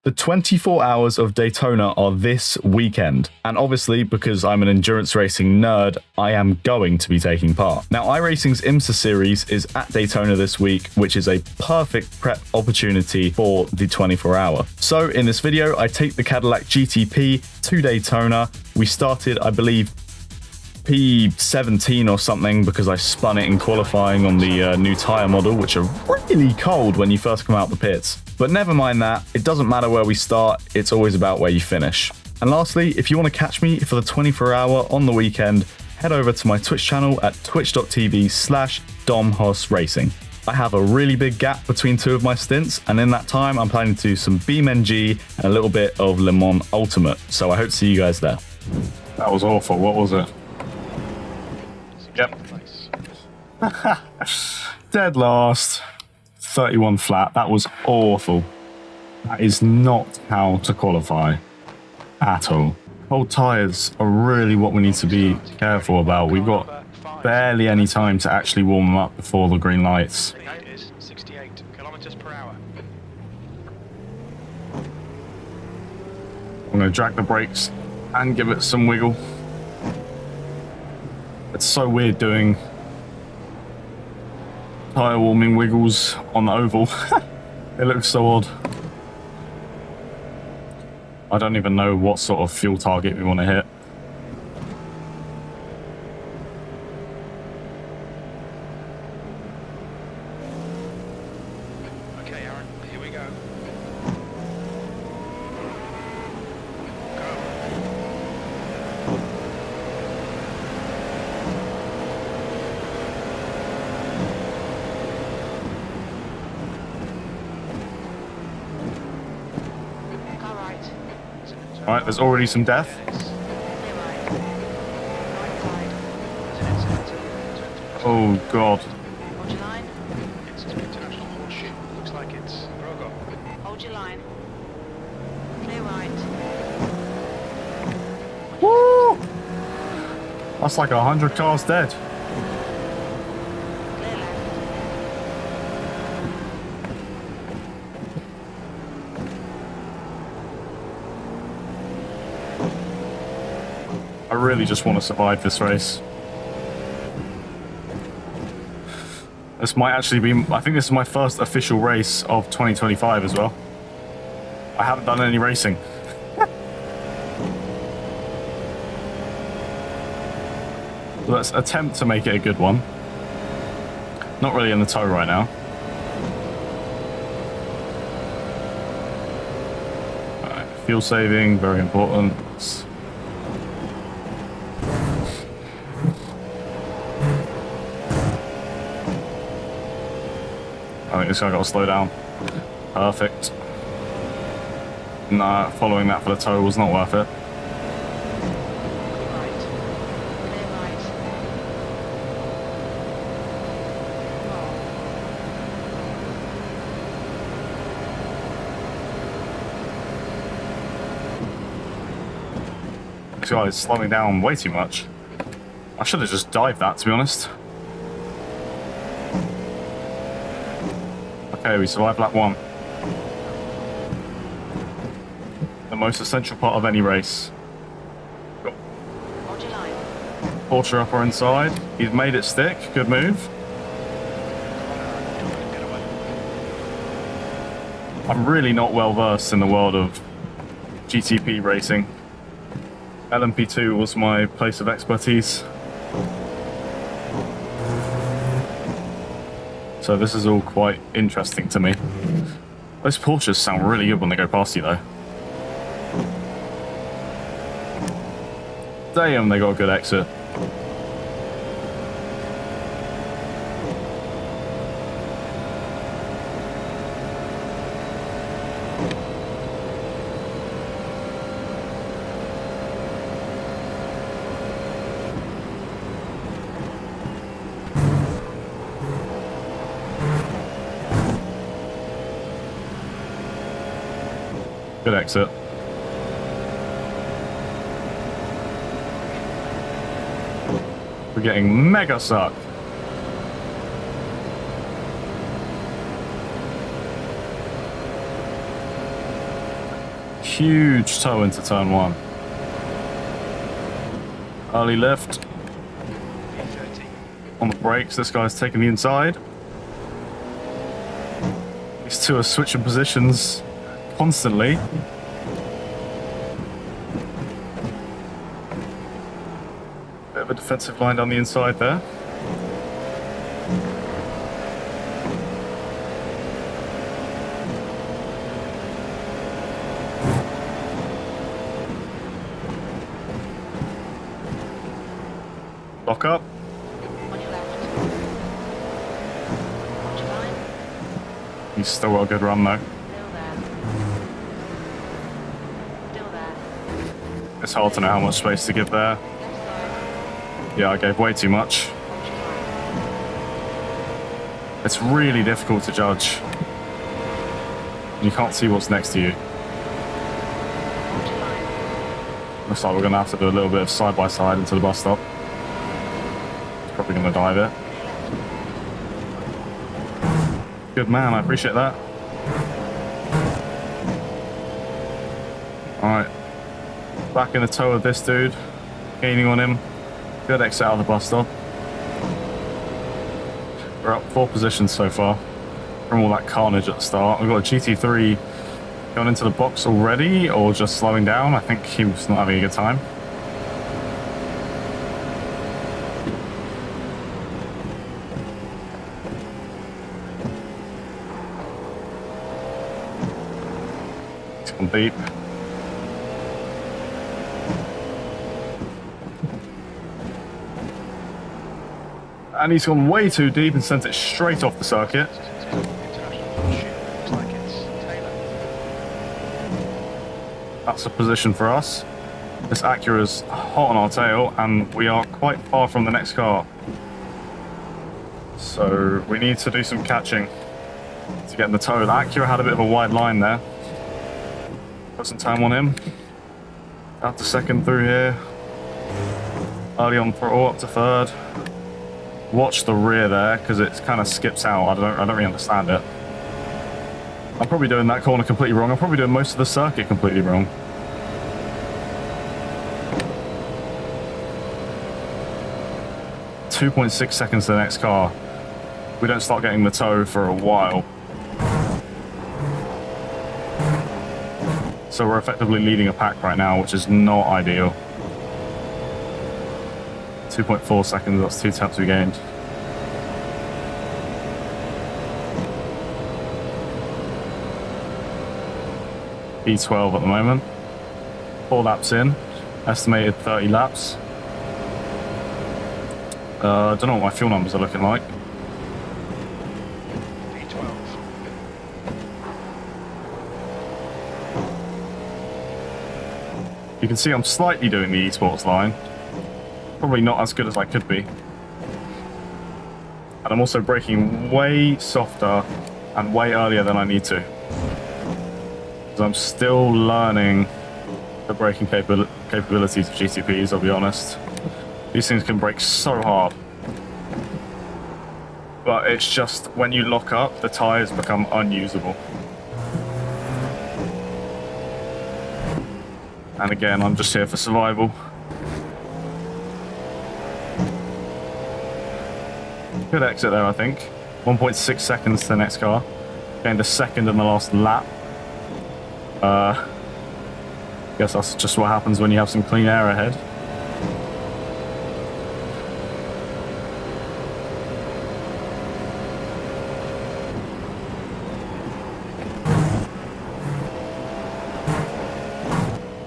The 24 hours of Daytona are this weekend, and obviously because I'm an endurance racing nerd, I am going to be taking part. Now, iRacing's IMSA series is at Daytona this week, which is a perfect prep opportunity for the 24 hour. So in this video, I take the Cadillac GTP to Daytona. We started, I believe, P17 or something because I spun it in qualifying on the new tyre model, which are really cold when you first come out the pits. But never mind that, it doesn't matter where we start, it's always about where you finish. And lastly, if you want to catch me for the 24 hour on the weekend, head over to my Twitch channel at twitch.tv/DomHossRacing. I have a really big gap between two of my stints, and in that time I'm planning to do some BeamNG and a little bit of Le Mans Ultimate, so I hope to see you guys there. That was awful, what was it? Yep. Dead last. 31 flat. That was awful. That is not how to qualify at all. Cold tyres are really what we need to be careful about. We've got barely any time to actually warm them up before the green lights. 68 kilometers per hour. I'm going to drag the brakes and give it some wiggle. It's so weird doing tyre warming wiggles on the oval. It looks so odd. I don't even know what sort of fuel target we want to hit. Okay, Aaron, here we go. Alright, there's already some death. Oh god. Hold your line. It's an international horseshoe. Looks like it's Brogo. Hold your line. Clear right. Woo! That's like 100 cars dead. Clear left. I really just want to survive this race. This might actually be, I think this is my first official race of 2025 as well. I haven't done any racing. Let's attempt to make it a good one. Not really in the tow right now. Alright, fuel saving, very important. I think this guy got to slow down. Perfect. Nah, following that for the tow was not worth it. Right. Clear right. This guy is slowing down way too much. I should have just dived that, to be honest. Okay, we survived lap 1. The most essential part of any race. Got Hold your line. Porsche upper inside. He's made it stick. Good move. I'm really not well versed in the world of GTP racing. LMP2 was my place of expertise. So this is all quite interesting to me. Those Porsches sound really good when they go past you though. Damn, they got a good exit. Good exit. We're getting mega sucked. Huge toe into turn 1. Early lift. V30. On the brakes, this guy's taking the inside. These two are switching positions constantly. Bit of a defensive line down the inside there. Lock up. On your left. Watch your line. He's still got a good run though. Still there. Still there. It's hard to know how much space to give there. Left side. Yeah, I gave way too much. Watch your line. It's really difficult to judge. You can't see what's next to you. Watch your line. Looks like we're going to have to do a little bit of side-by-side into the bus stop. Probably going to dive it. Good man, I appreciate that. Alright. Back in the toe of this dude. Gaining on him. Good exit out of the bus stop. We're up 4 positions so far from all that carnage at the start. We've got a GT3 going into the box already, or just slowing down. I think he was not having a good time. He's gone deep. And he's gone way too deep and sent it straight off the circuit. International ship. Looks like it's Taylor. That's a position for us. This Acura's hot on our tail, and we are quite far from the next car. So we need to do some catching to get in the toe. The Acura had a bit of a wide line there. Put some time on him. Out to second through here. Early on throttle up to third. Watch the rear there, because it kind of skips out. I don't really understand it. I'm probably doing that corner completely wrong. I'm probably doing most of the circuit completely wrong. .6 seconds to the next car. We don't start getting the toe for a while. So we're effectively leading a pack right now, which is not ideal. 2.4 seconds, that's 2 tenths we gained. E12 at the moment. 4 laps in, estimated 30 laps. I don't know what my fuel numbers are looking like. V12. You can see I'm slightly doing the esports line. Probably not as good as I could be. And I'm also braking way softer and way earlier than I need to. Because I'm still learning the braking capabilities of GTPs, I'll be honest. These things can brake so hard. But it's just when you lock up, the tyres become unusable. And again, I'm just here for survival. Good exit there, I think. 1.6 seconds to the next car. Gained a second in the last lap. Guess that's just what happens when you have some clean air ahead.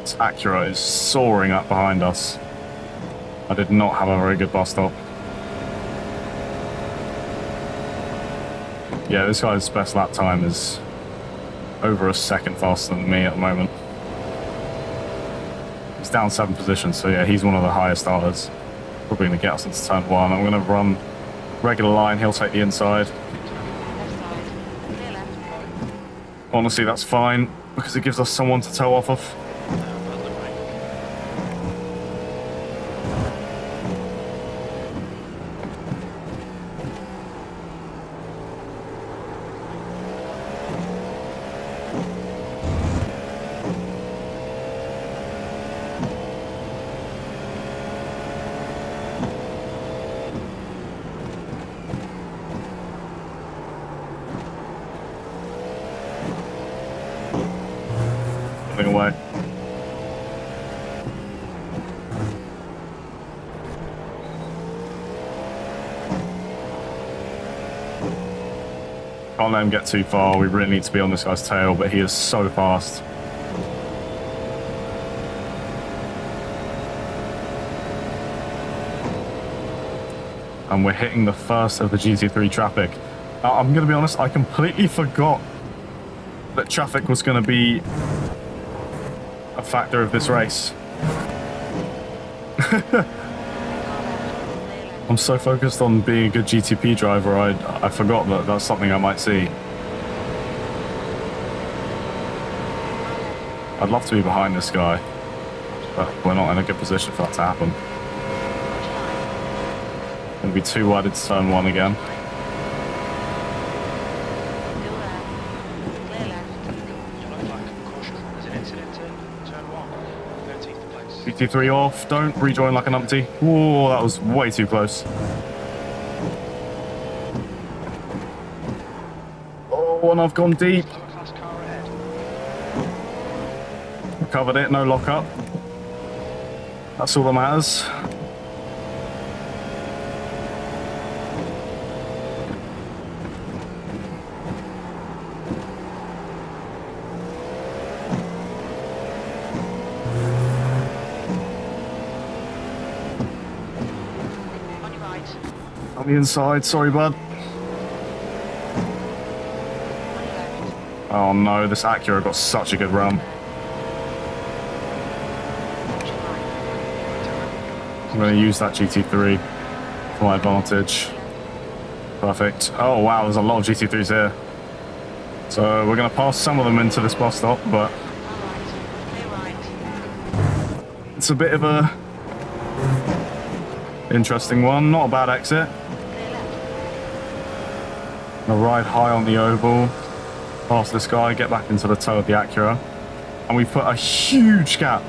This Acura is soaring up behind us. I did not have a very good bus stop. Yeah, this guy's best lap time is over a second faster than me at the moment. He's down 7 positions, so yeah, he's one of the highest starters. Probably going to get us into turn 1. I'm going to run regular line, he'll take the inside. Left side. Clear left. Honestly, that's fine, because it gives us someone to tow off of. pulling away. Can't let him get too far. We really need to be on this guy's tail, but he is so fast. And we're hitting the first of the GT3 traffic. I'm going to be honest, I completely forgot that traffic was going to be a factor of this race. I'm so focused on being a good GTP driver, I forgot that that's something I might see. I'd love to be behind this guy, but we're not in a good position for that to happen. Going to be too wide into turn 1 again. GT3 off, don't rejoin like an umpty. Whoa, that was way too close. Oh, and I've gone deep. Covered it, no lockup. That's all that matters. On the inside, sorry bud. Oh no, this Acura got such a good run. I'm going to use that GT3 for my advantage. Perfect. Oh wow, there's a lot of GT3s here. So we're going to pass some of them into this bus stop, but it's a bit of a interesting one. Not a bad exit. Gonna ride high on the oval, past this guy, get back into the toe of the Acura, and we put a huge gap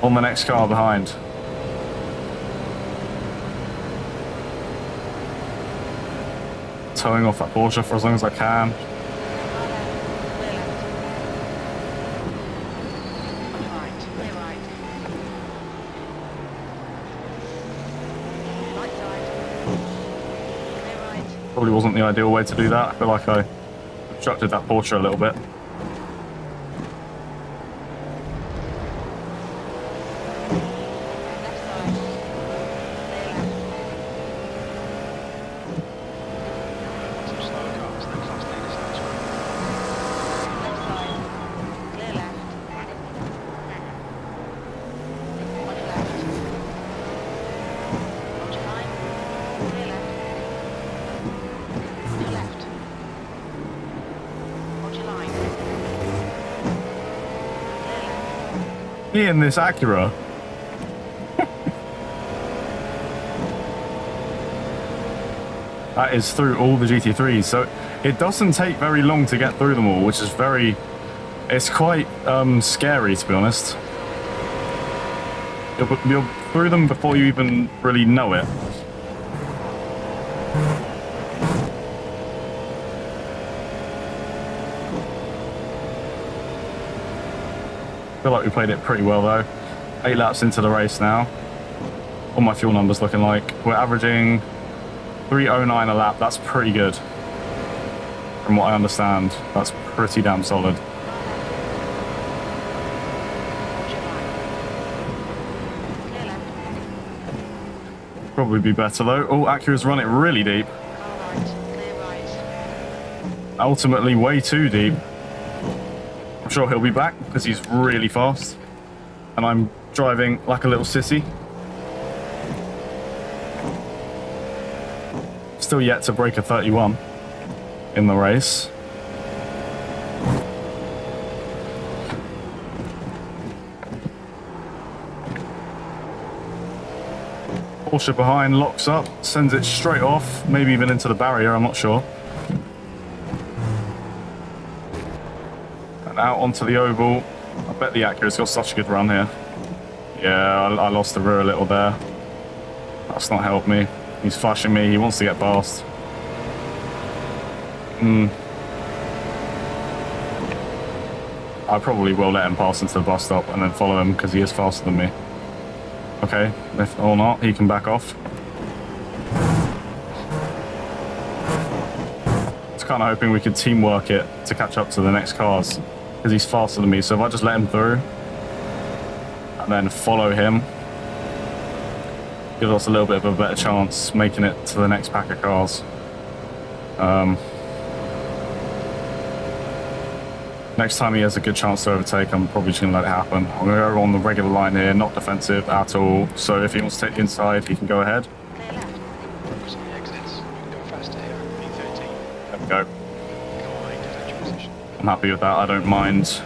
on the next car behind. Towing off that Porsche for as long as I can. Probably wasn't the ideal way to do that. I feel like I obstructed that Porsche a little bit. In this Acura. That is through all the GT3s, so it doesn't take very long to get through them all, which is it's quite scary, to be honest. You're through them before you even really know it. I feel like we played it pretty well though. 8 laps into the race now. What my fuel numbers looking like? We're averaging 309 a lap. That's pretty good. From what I understand, that's pretty damn solid. Probably be better though. Oh, Acura's run it really deep. Ultimately way too deep. I'm sure he'll be back because he's really fast and I'm driving like a little sissy. Still yet to break a 31 in the race. Porsche behind locks up, sends it straight off, maybe even into the barrier, I'm not sure. Out onto the oval. I bet the Acura's got such a good run here. Yeah, I lost the rear a little there. That's not helped me. He's flashing me. He wants to get past. I probably will let him pass into the bus stop and then follow him because he is faster than me. Okay, if or not, he can back off. I was kind of hoping we could teamwork it to catch up to the next cars because he's faster than me. So if I just let him through and then follow him, gives us a little bit of a better chance making it to the next pack of cars. Next time he has a good chance to overtake, I'm probably just going to let it happen. I'm going to go on the regular line here, not defensive at all. So if he wants to take the inside, he can go ahead. Clear left. Focus on the exits. You can go faster here. E13. There we go. Go on, defend your position. I'm happy with that. I don't mind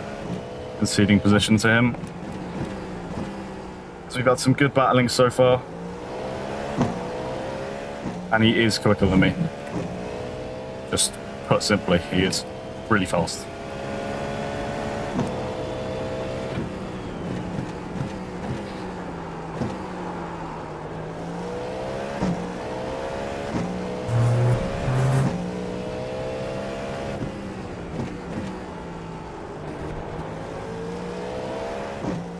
conceding position to him. So we've had some good battling so far. And he is quicker than me. Just put simply, he is really fast.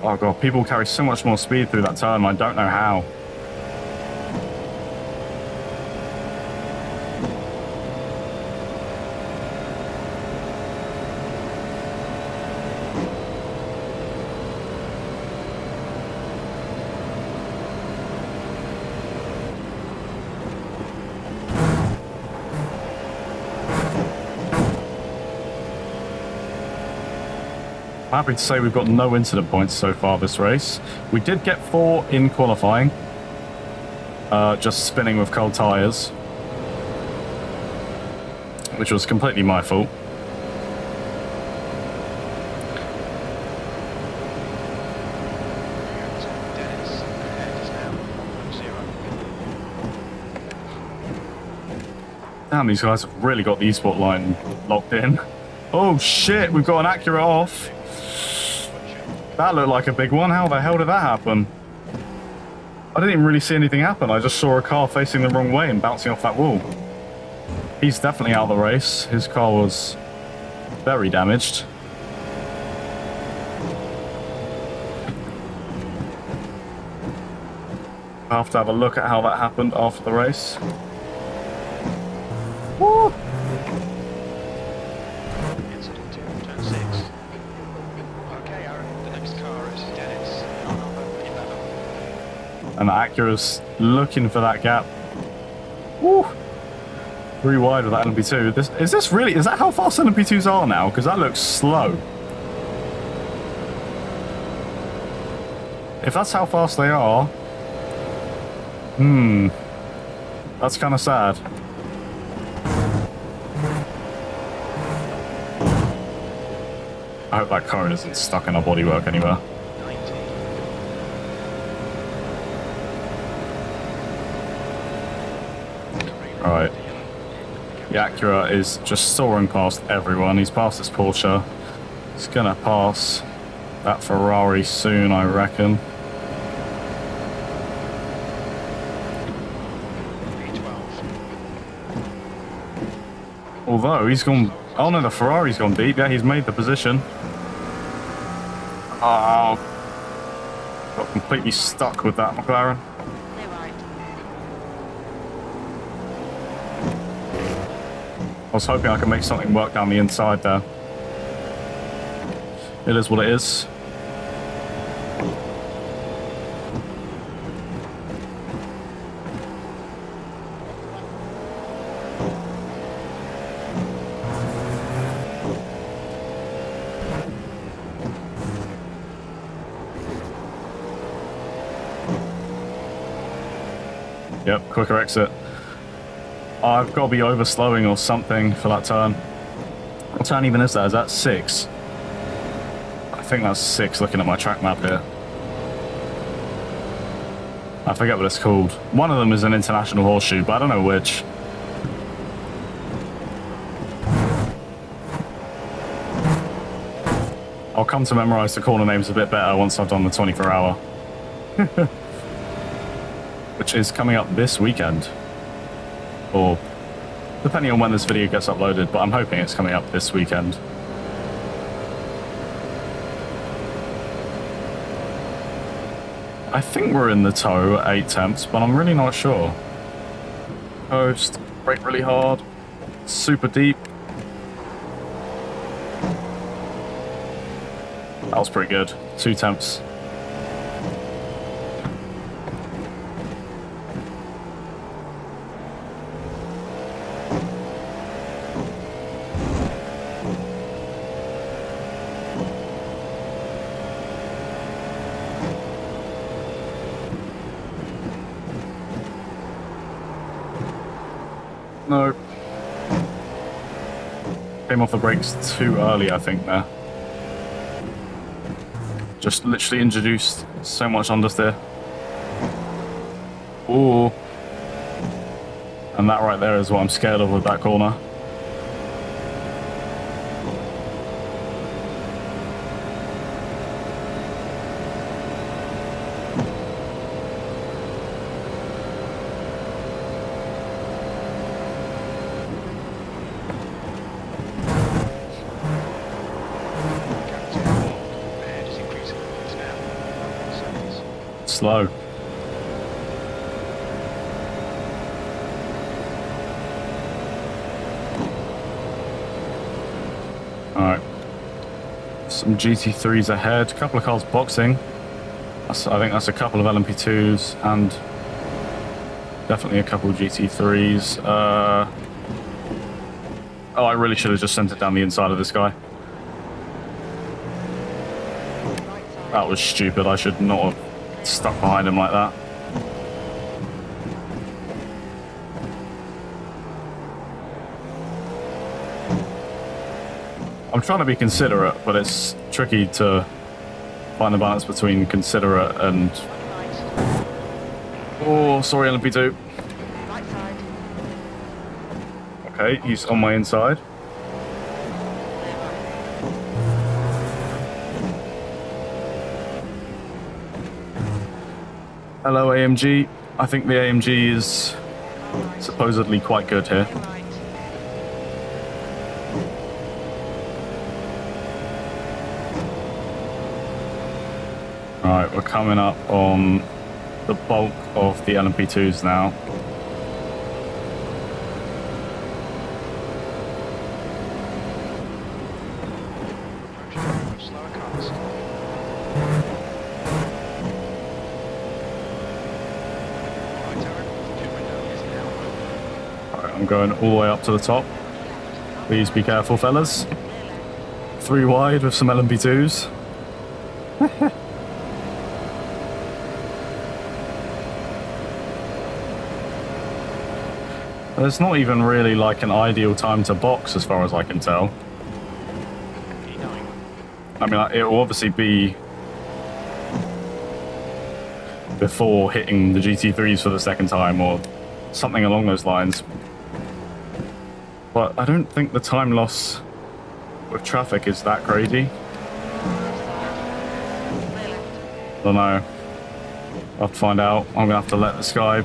Oh god, people carry so much more speed through that turn, I don't know how. I'm happy to say we've got no incident points so far this race. We did get 4 in qualifying, just spinning with cold tyres, which was completely my fault. Dennis ahead is now 1-0. Damn, these guys have really got the esport line locked in. Oh shit, we've got an Acura off. That looked like a big one. How the hell did that happen? I didn't even really see anything happen. I just saw a car facing the wrong way and bouncing off that wall. He's definitely out of the race. His car was very damaged. I'll have to have a look at how that happened after the race. Woo! Incident 2, turn 6. Okay, Aaron, the next car is Dennis on number 11. And the Acura's looking for that gap. Woo! 3 wide with that LMP2. Is that how fast LMP2s are now? Because that looks slow. If that's how fast they are, that's kind of sad. I hope that current isn't stuck in our bodywork anywhere. 90. Alright. The Acura is just soaring past everyone. He's passed this Porsche. He's gonna pass that Ferrari soon, I reckon. Although he's gone... Oh no, the Ferrari's gone deep. Yeah, he's made the position. Oh. Got completely stuck with that McLaren. Clear right. I was hoping I could make something work down the inside there. It is what it is. Yep, quicker exit. I've got to be overslowing or something for that turn. What turn even is that? Is that 6? I think that's 6 looking at my track map here. I forget what it's called. One of them is an international horseshoe, but I don't know which. I'll come to memorize the corner names a bit better once I've done the 24-hour. Which is coming up this weekend. Or depending on when this video gets uploaded, but I'm hoping it's coming up this weekend. I think we're in the toe at 8 temps, but I'm really not sure. Coast, brake really hard, super deep. That was pretty good. 2 temps. No. Came off the brakes too early, I think, there. Just literally introduced so much understeer. Ooh. And that right there is what I'm scared of with that corner. Slow. Alright. Some GT3s ahead. A couple of cars boxing. I think that's a couple of LMP2s and definitely a couple of GT3s. Oh, I really should have just sent it down the inside of this guy. That was stupid. I should not have stuck behind him like that. I'm trying to be considerate, but it's tricky to find the balance between considerate and... Oh, sorry, LMP2. Right side. Okay, he's on my inside. Hello, AMG. I think the AMG is supposedly quite good here. Right. Alright, we're coming up on the bulk of the LMP2s now. Slower cars. Right, Aaron, your window is now open. Alright, I'm going all the way up to the top. Please be careful, fellas. 3 wide with some LMP2s. There's not even really like an ideal time to box as far as I can tell. E9. I mean, it will obviously be before hitting the GT3s for the second time or something along those lines. But I don't think the time loss with traffic is that crazy. I don't know. I'll have to find out. I'm gonna have to let this guy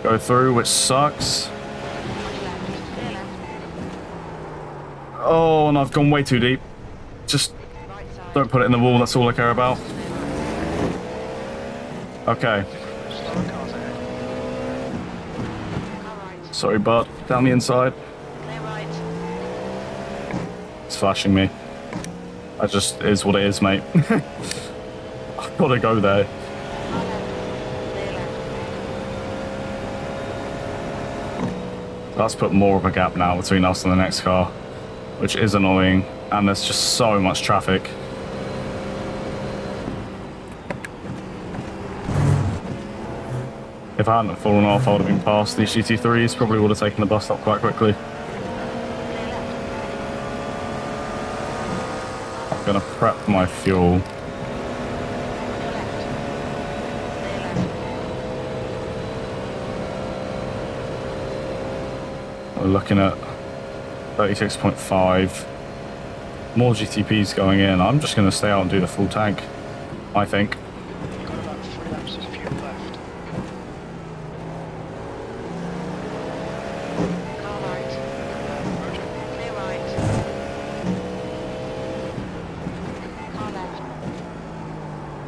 go through, which sucks. Oh, and I've gone way too deep. Just don't put it in the wall, that's all I care about. Okay. Slower cars ahead. Alright. Sorry, bud. Down the inside. Clear right. It's flashing me. That just is what it is, mate. I've got to go there. Car left. Clear left. That's put more of a gap now between us and the next car, which is annoying, and there's just so much traffic. If I hadn't fallen off, I would have been past these GT3s, probably would have taken the bus stop quite quickly. I'm gonna prep my fuel. We're looking at 36.5. More GTPs going in. I'm just going to stay out and do the full tank, I think. You've got about 3 laps of fuel left. Car right. Roger. Clear right. Car left.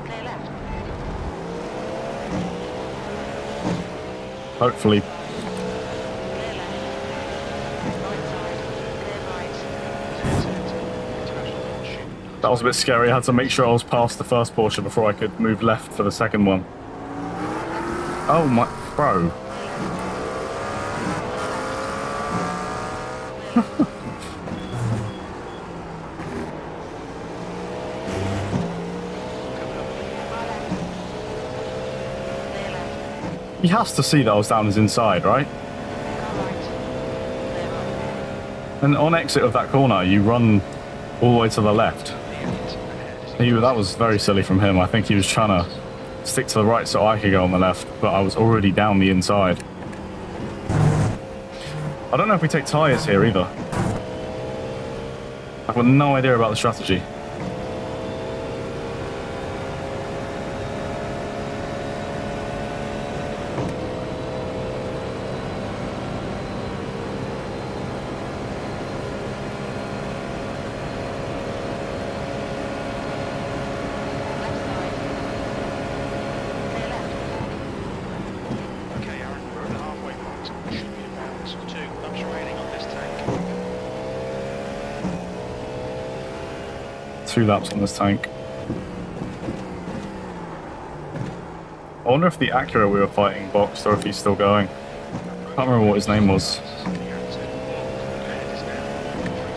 Clear left. hopefully. Clear left. Right side. Clear right. International launch. That was a bit scary. I had to make sure I was past the first portion before I could move left for the second one. Oh my, bro. Clear left. He has to see that I was down his inside, right? Car right. Clear right. And on exit of that corner, you run all the way to the left. That was very silly from him. I think he was trying to stick to the right so I could go on the left, but I was already down the inside. I don't know if we take tyres here either. I've got no idea about the strategy. Left side. Clear left. Okay, Aaron, we're at the halfway point. Should be about 2 laps remaining on this tank. 2 laps on this tank. I wonder if the Acura we were fighting boxed or if he's still going. I can't remember what his name was. Ahead is now 3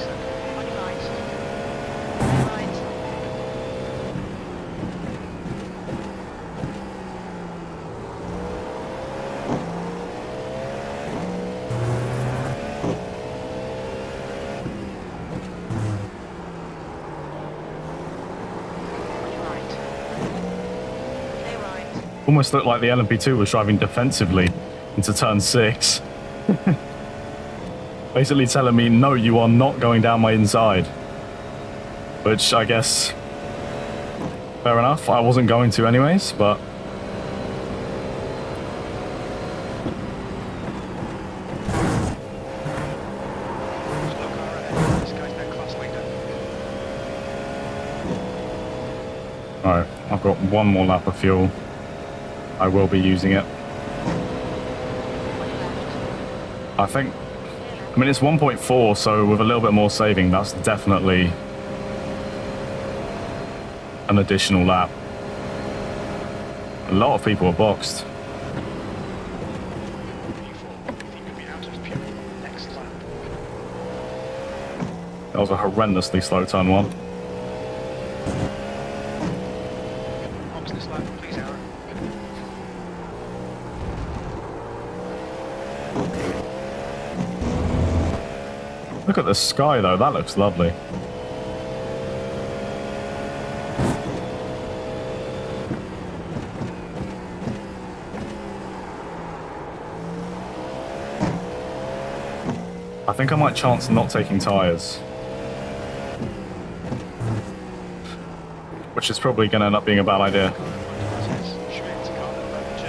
seconds. On your right. Clear right. On your right. Clear right. Almost looked like the LMP2 was driving defensively into turn 6. Basically telling me, no, you are not going down my inside. Which I guess, fair enough. I wasn't going to anyways, but Slow car ahead. This guy's their class leader. alright, I've got one more lap of fuel. I will be using it. On your left. I think, I mean, it's 1.4, so with a little bit more saving, that's definitely an additional lap. A lot of people are boxed. P4. You think you'll be out of fuel next lap? That was a horrendously slow turn 1. Box this lap, please, Aaron. Look at the sky though, that looks lovely. I think I might chance not taking tyres. Which is probably going to end up being a bad idea. Schmidt, car number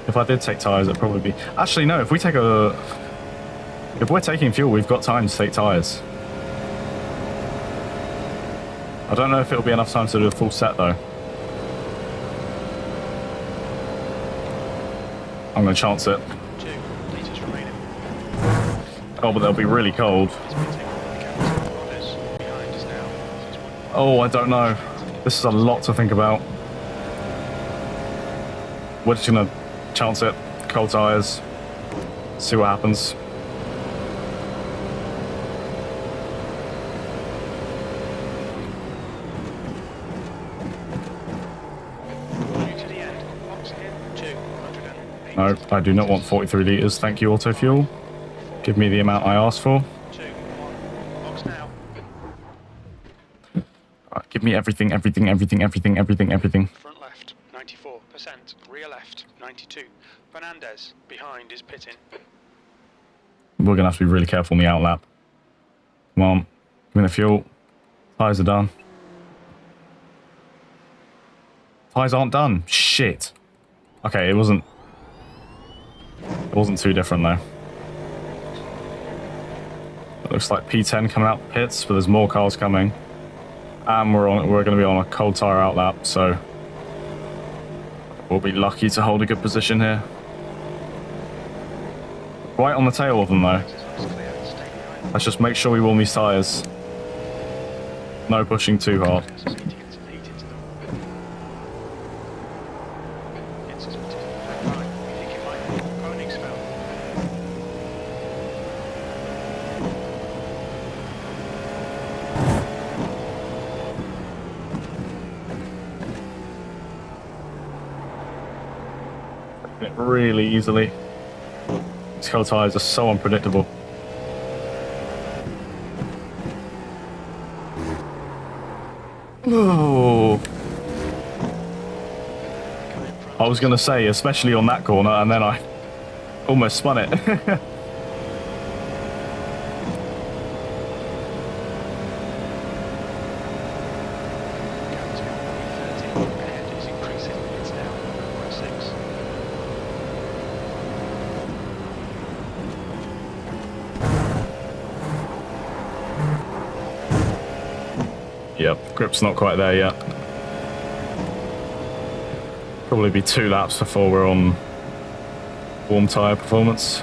2. If I did take tyres, it'd probably be... Actually, no, if we take a... If we're taking fuel, we've got time to take tyres. I don't know if it'll be enough time to do a full set, though. I'm going to chance it. 2 litres remaining. Oh, but they'll be really cold. He's been taken by the captain. Rodders behind us now. Oh, I don't know. This is a lot to think about. We're just going to chance it. Cold tyres. See what happens. To the end. Box in 208. No, I do not want 43 litres. Thank you, Auto Fuel. Give me the amount I asked for. 2, 1. Box now. Right, give me everything, everything, everything, everything, everything, everything. Front left, 94%. Rear left, 92. Fernandez, behind, is pitting. We're going to have to be really careful on the outlap. Come on. Give me the fuel. Tyres are done. Tyres aren't done. Shit. Okay, it wasn't too different though. It looks like P10 coming out the pits, but there's more cars coming. And we're going to be on a cold tyre outlap, so we'll be lucky to hold a good position here. Right on the tail of them though. Looks clear. Stay behind. Let's just make sure we warm these tyres. No pushing too hard. Just need to get some heat into them. It's just right. You think it might be a Koenig spell? It really easily. These colour tyres are so unpredictable. Oh. I was going to say, especially on that corner, and then I almost spun it. Ahead is increasing. It's now 1.6. Yep, grip's not quite there yet. Probably be 2 laps before we're on warm tyre performance.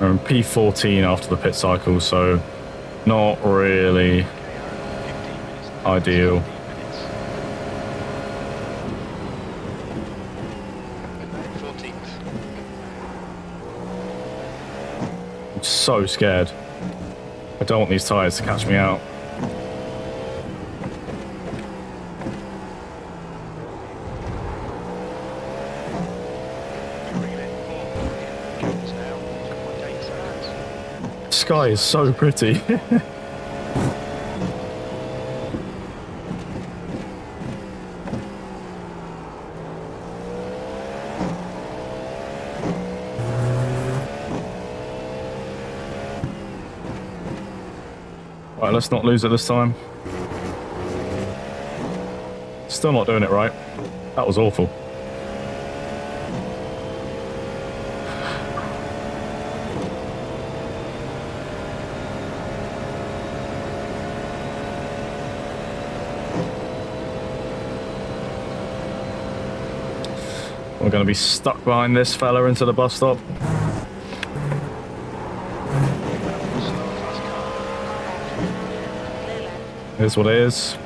We're in P14 after the pit cycle, so not really 15 minutes. ideal. 14th. I'm so scared. I don't want these tyres to catch me out. The sky is so pretty. Right, let's not lose it this time. Still not doing it right. That was awful. We're going to be stuck behind this fella into the bus stop. Here's what it is.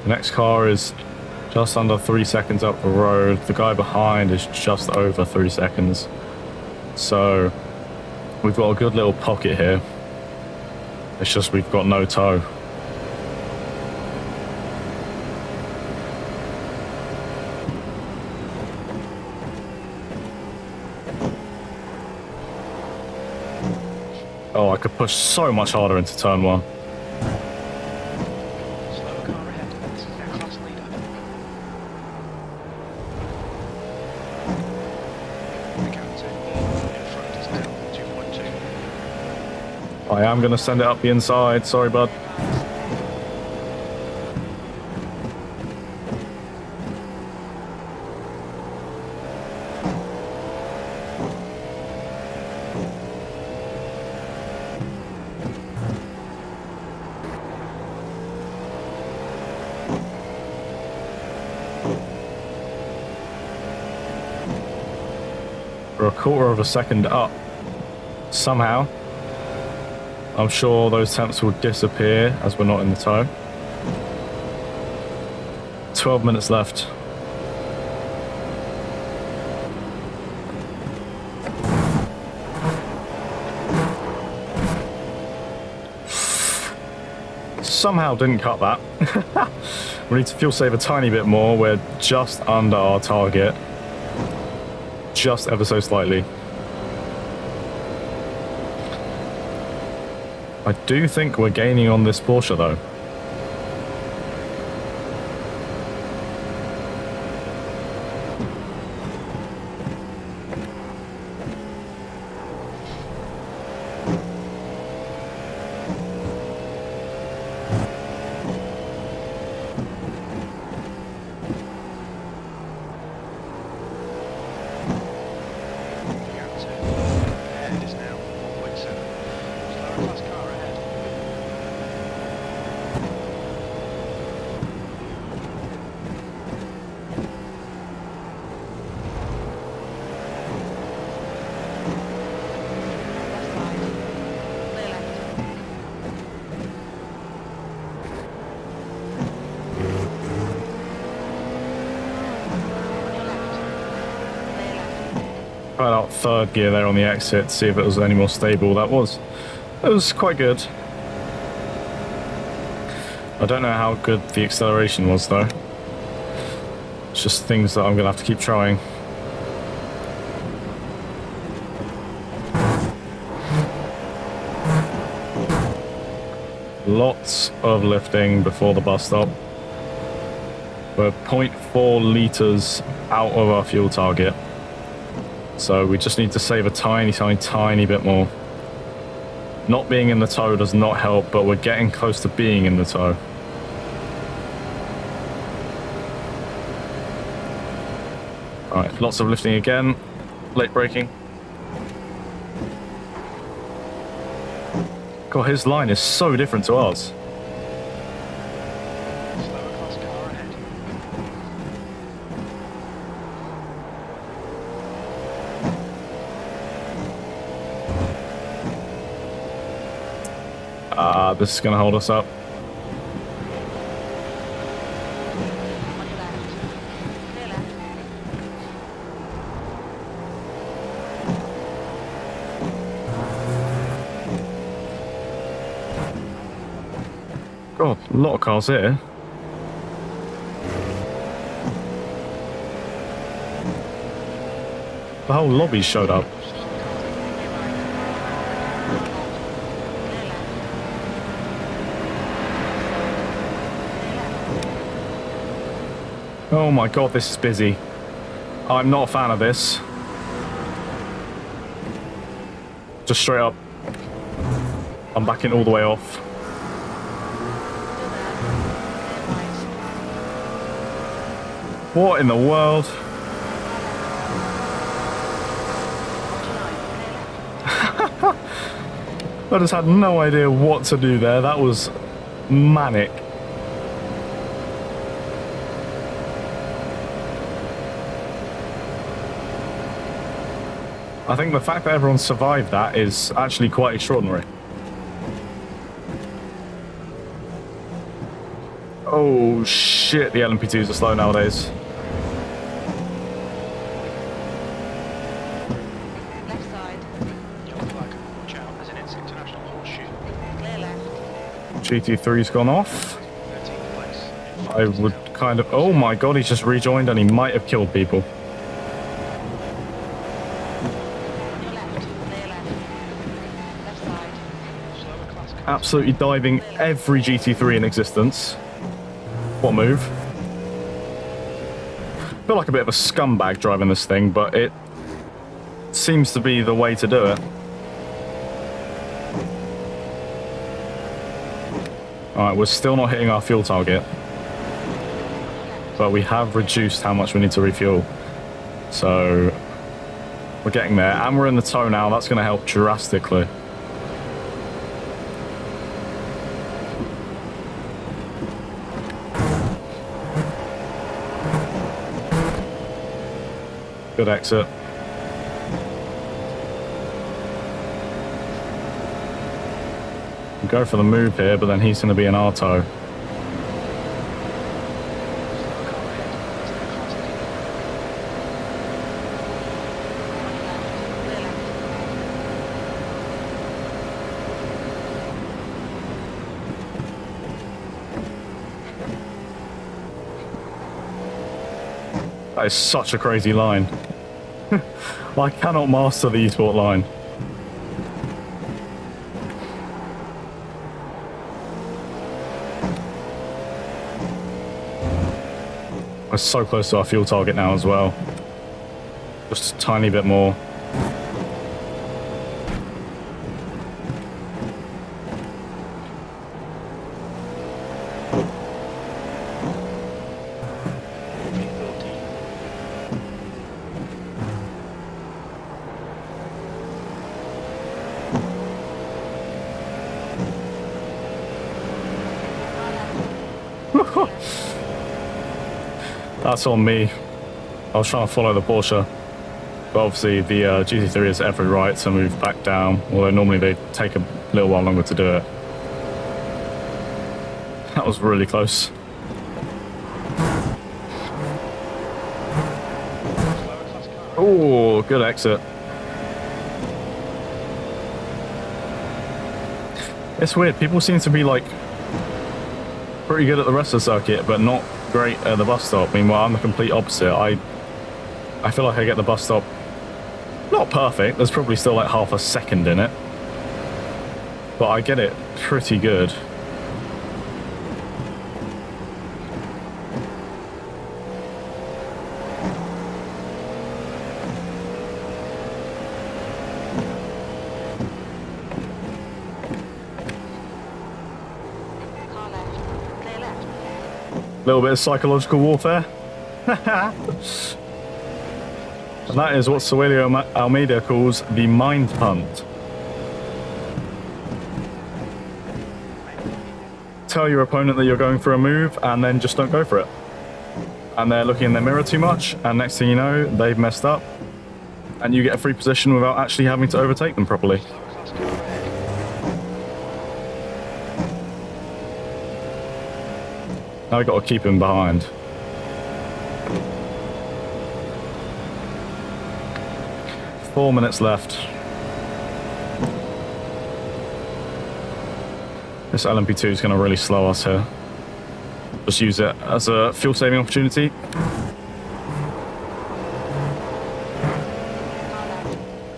The next car is just under 3 seconds up the road. The guy behind is just over 3 seconds. So we've got a good little pocket here. It's just we've got no toe. Oh, I could push so much harder into turn 1. Slower car ahead. This is our class leader. The captain in front is now 2.2. I am going to send it up the inside. Sorry, bud. We're a quarter of a second up. Somehow. I'm sure those temps will disappear as we're not in the tow. 12 minutes left. Somehow didn't cut that. We need to fuel save a tiny bit more. We're just under our target. Just ever so slightly. I do think we're gaining on this Porsche though. tried out third gear there on the exit to see if it was any more stable. It was quite good. I don't know how good the acceleration was though. It's just things that I'm gonna have to keep trying. Lots of lifting before the bus stop. We're 0.4 litres out of our fuel target. So we just need to save a tiny bit more. Not being in the tow does not help, but we're getting close to being in the tow. Alright, lots of lifting again. Late braking. God, his line is so different to ours. Slower class car ahead. This is going to hold us up. On your left. Clear left. God, a lot of cars here. The whole lobby showed up. Oh my god, this is busy. I'm not a fan of this. Just straight up. I'm backing all the way off. What in the world? I just had no idea what to do there. That was manic. I think the fact that everyone survived that is actually quite extraordinary. Oh shit, the LMP2s are slow nowadays. Left side. Yellow flag. Watch out as in its international horseshoe. Clear left. GT3's gone off. 13th place. I would kind of... Oh my god, he's just rejoined and he might have killed people. On your left. Clear left. Left side. Slower class car. Absolutely diving every GT3 in existence. What a move. I feel like a bit of a scumbag driving this thing, but it seems to be the way to do it. Alright, we're still not hitting our fuel target. But we have reduced how much we need to refuel. So we're getting there. And we're in the tow now. That's going to help drastically. Good exit. Go for the move here, but then he's going to be in our tow. That is such a crazy line. I cannot master the esport line. We're so close to our fuel target now as well. Just a tiny bit more. That's on me. I was trying to follow the Porsche, but obviously the GT3 has every right to move back down, although normally they take a little while longer to do it. That was really close. Oh, good exit. It's weird. People seem to be like pretty good at the rest of the circuit, but not great at the bus stop. Meanwhile, I'm the complete opposite. I feel like I get the bus stop not perfect. There's probably still like half a second in it, but I get it pretty good. Car left. Clear left. Little bit of psychological warfare. And that is what Suelio Almeida calls the mind punt. Tell your opponent that you're going for a move and then just don't go for it. And they're looking in their mirror too much, and next thing you know, they've messed up. And you get a free position without actually having to overtake them properly. Class car ahead. Now we've got to keep him behind. Four minutes left. This LMP2 is going to really slow us here. Just use it as a fuel saving opportunity.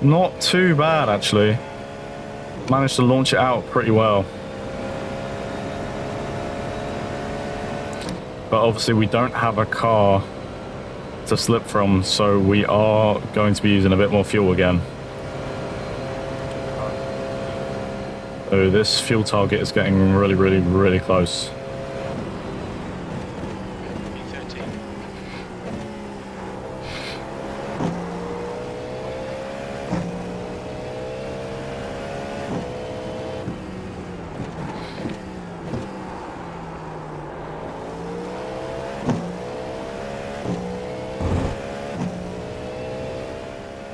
Not too bad, actually. Managed to launch it out pretty well. But obviously we don't have a car to slip from, so we are going to be using a bit more fuel again. So this fuel target is getting really, really, really close. B13.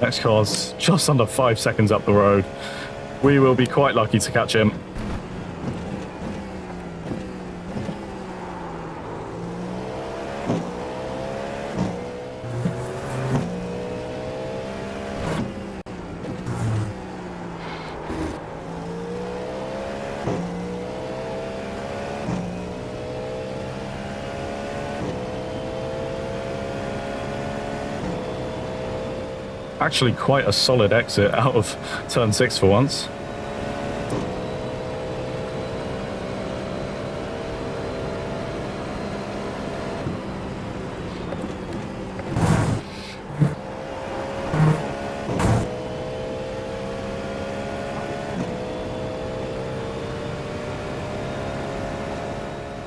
Next car's just under 5 seconds up the road. We will be quite lucky to catch him. Actually quite a solid exit out of turn 6 for once.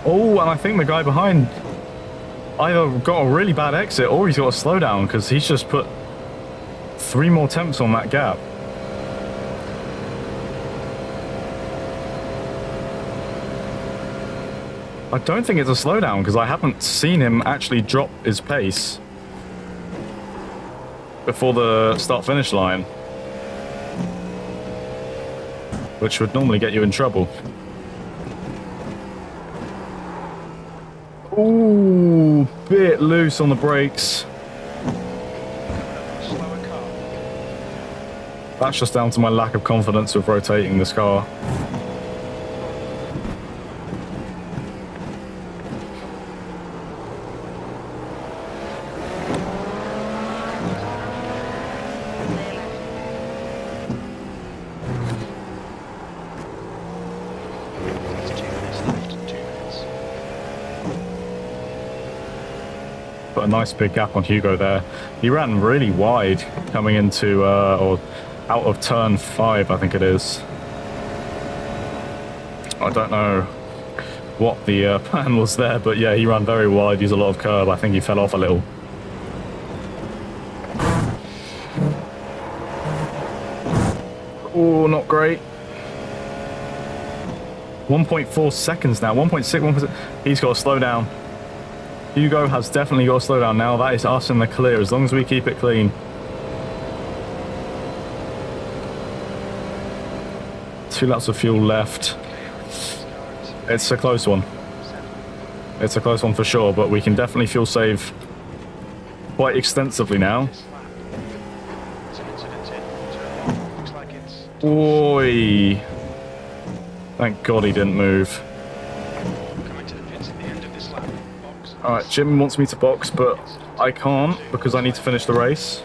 Oh, and I think the guy behind either got a really bad exit or he's got a slowdown, because he's just put 3 more temps on that gap. I don't think it's a slowdown, because I haven't seen him actually drop his pace before the start-finish line, which would normally get you in trouble. Ooh, bit loose on the brakes. Slower car. That's just down to my lack of confidence with rotating this car. There's 2 minutes left. 2 minutes. Put a nice big gap on Hugo there. He ran really wide coming into, or out of turn 5, I think it is. I don't know what the plan was there, but yeah, he ran very wide, used a lot of curb. I think he fell off a little. Oh, not great. 1.4 seconds now, 1.6, 1.6. He's got to slow down. Hugo has definitely got to slow down now. That is us in the clear, as long as we keep it clean. 2 laps of fuel left. It's a close one. It's a close one for sure, but we can definitely fuel save quite extensively now. Some incidents in turn 1. Looks like it's Oi. Thank God he didn't move. Coming to the pits at the end of this lap. Box. Alright, Jim wants me to box, but I can't because I need to finish the race.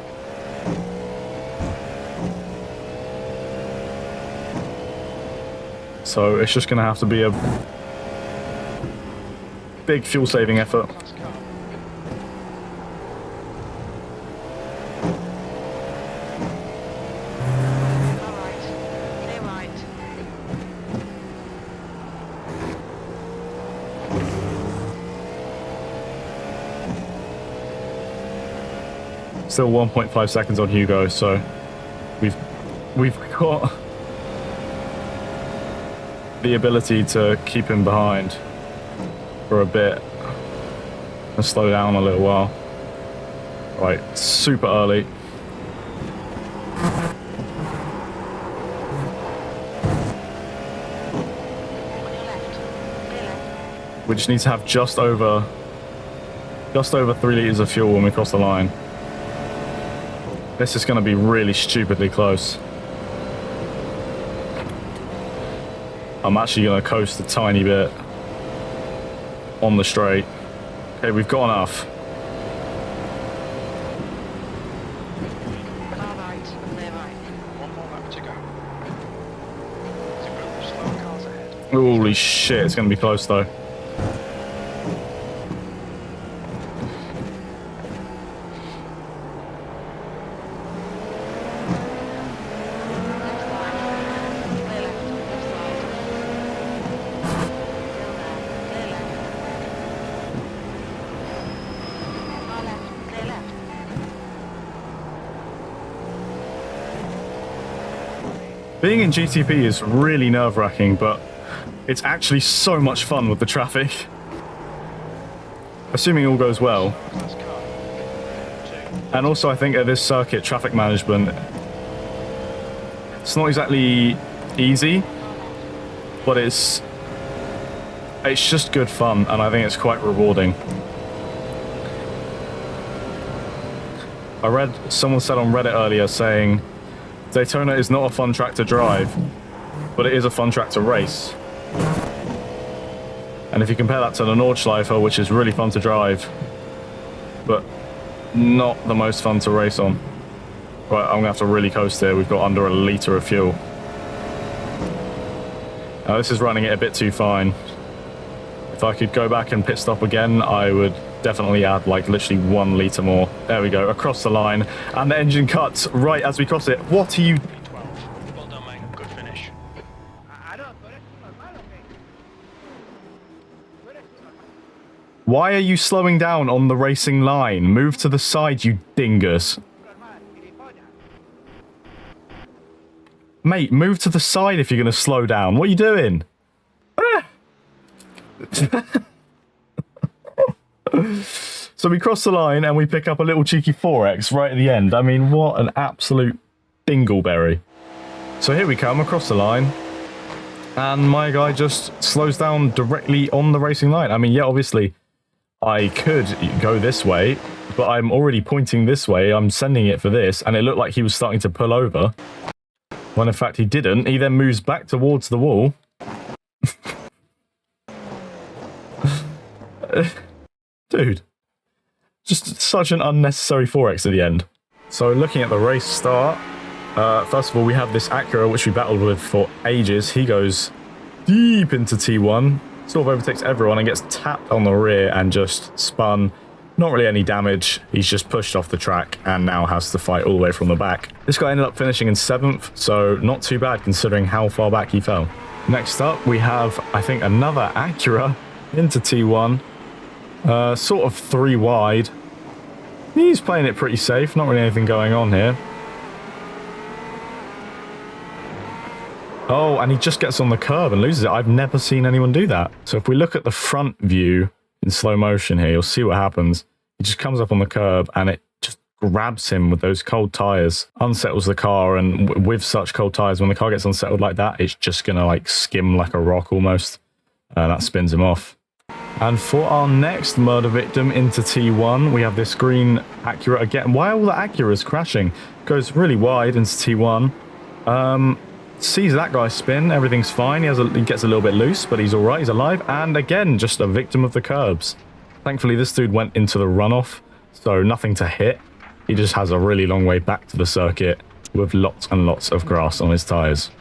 So it's just going to have to be a big fuel saving effort. Class car. All right. Clear right. Still 1.5 seconds on Hugo, so we've got the ability to keep him behind for a bit and slow down a little while. Right, super early. On your left. Clear left. We just need to have just over 3 liters of fuel when we cross the line. This is going to be really stupidly close. I'm actually going to coast a tiny bit on the straight. Okay, we've got enough. Far right. Clear right. One more lap to go. There's a group of slow cars ahead. Holy shit, it's going to be close though. Left side. Clear left. Left side. Still there. Clear left. Far left. Clear left. Being in GTP is really nerve-wracking, but it's actually so much fun with the traffic. Assuming all goes well. Class car. 2. And also I think at this circuit, traffic management, it's not exactly easy, but it's just good fun, and I think it's quite rewarding. I read, someone said on Reddit earlier saying, Daytona is not a fun track to drive, but it is a fun track to race. And if you compare that to the Nordschleife, which is really fun to drive, but not the most fun to race on. Right, I'm gonna have to really coast here. We've got under a litre of fuel. Now this is running it a bit too fine. If I could go back and pit stop again, I would definitely add like literally 1 litre more. There we go, across the line, and the engine cuts right as we cross it. What are you... 12. Well done, mate. Good finish. Why are you slowing down on the racing line? Move to the side, you dingus. Mate, move to the side if you're going to slow down. What are you doing? Ah! So we cross the line and we pick up a little cheeky 4X right at the end. I mean, what an absolute dingleberry. So here we come across the line. And my guy just slows down directly on the racing line. I mean, yeah, obviously, I could go this way, but I'm already pointing this way. I'm sending it for this, and it looked like he was starting to pull over. When in fact he didn't. He then moves back towards the wall. Dude. Just such an unnecessary 4X at the end. So looking at the race start, first of all, we have this Acura, which we battled with for ages. He goes deep into T1, sort of overtakes everyone and gets tapped on the rear and just spun. Not really any damage. He's just pushed off the track and now has to fight all the way from the back. This guy ended up finishing in 7th, so not too bad considering how far back he fell. Next up, we have, I think, another Acura into T1. Sort of 3 wide. He's playing it pretty safe, not really anything going on here. Oh, and he just gets on the curb and loses it. I've never seen anyone do that. So if we look at the front view in slow motion here, you'll see what happens. He just comes up on the curb and it just grabs him with those cold tires, unsettles the car, and with such cold tires, when the car gets unsettled like that, it's just gonna like skim like a rock almost. That spins him off. And for our next murder victim into T1, we have this green Acura again. Why are all the Acuras crashing? Goes really wide into T1. sees that guy spin. Everything's fine. He gets a little bit loose, but he's all right. He's alive. And again, just a victim of the curbs. Thankfully, this dude went into the runoff, so nothing to hit. He just has a really long way back to the circuit with lots and lots of grass on his tyres.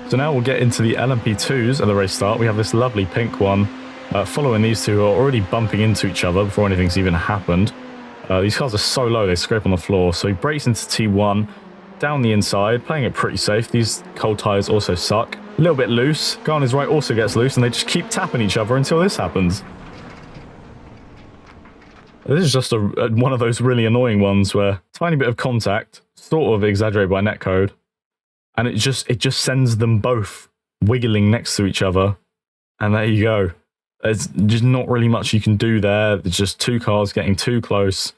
So now we'll get into the LMP2s at the race start. We have this lovely pink one following these two who are already bumping into each other before anything's even happened. These cars are so low, they scrape on the floor. So he breaks into T1, down the inside, playing it pretty safe. These cold tyres also suck. A little bit loose. Guy on his right also gets loose, and they just keep tapping each other until this happens. This is just one of those really annoying ones where tiny bit of contact, sort of exaggerated by netcode, and it just sends them both wiggling next to each other, and there you go. There's just not really much you can do there. There's just two cars getting too close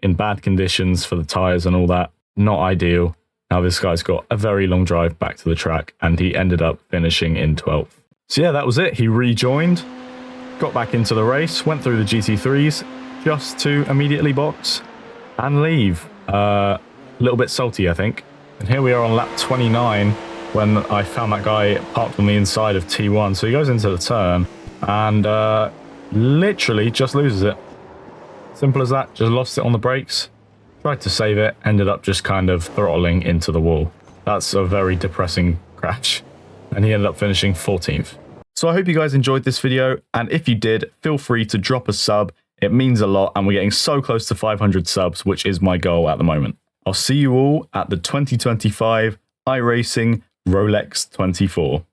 in bad conditions for the tyres and all that. Not ideal. Now this guy's got a very long drive back to the track, and he ended up finishing in 12th. So yeah, that was it. He rejoined, got back into the race, went through the GT3s, just to immediately box and leave. A little bit salty, I think. And here we are on lap 29 when I found that guy parked on the inside of T1. So he goes into the turn and literally just loses it. Simple as that. Just lost it on the brakes. Tried to save it. Ended up just kind of throttling into the wall. That's a very depressing crash. And he ended up finishing 14th. So I hope you guys enjoyed this video. And if you did, feel free to drop a sub. It means a lot, and we're getting so close to 500 subs, which is my goal at the moment. I'll see you all at the 2025 iRacing Rolex 24.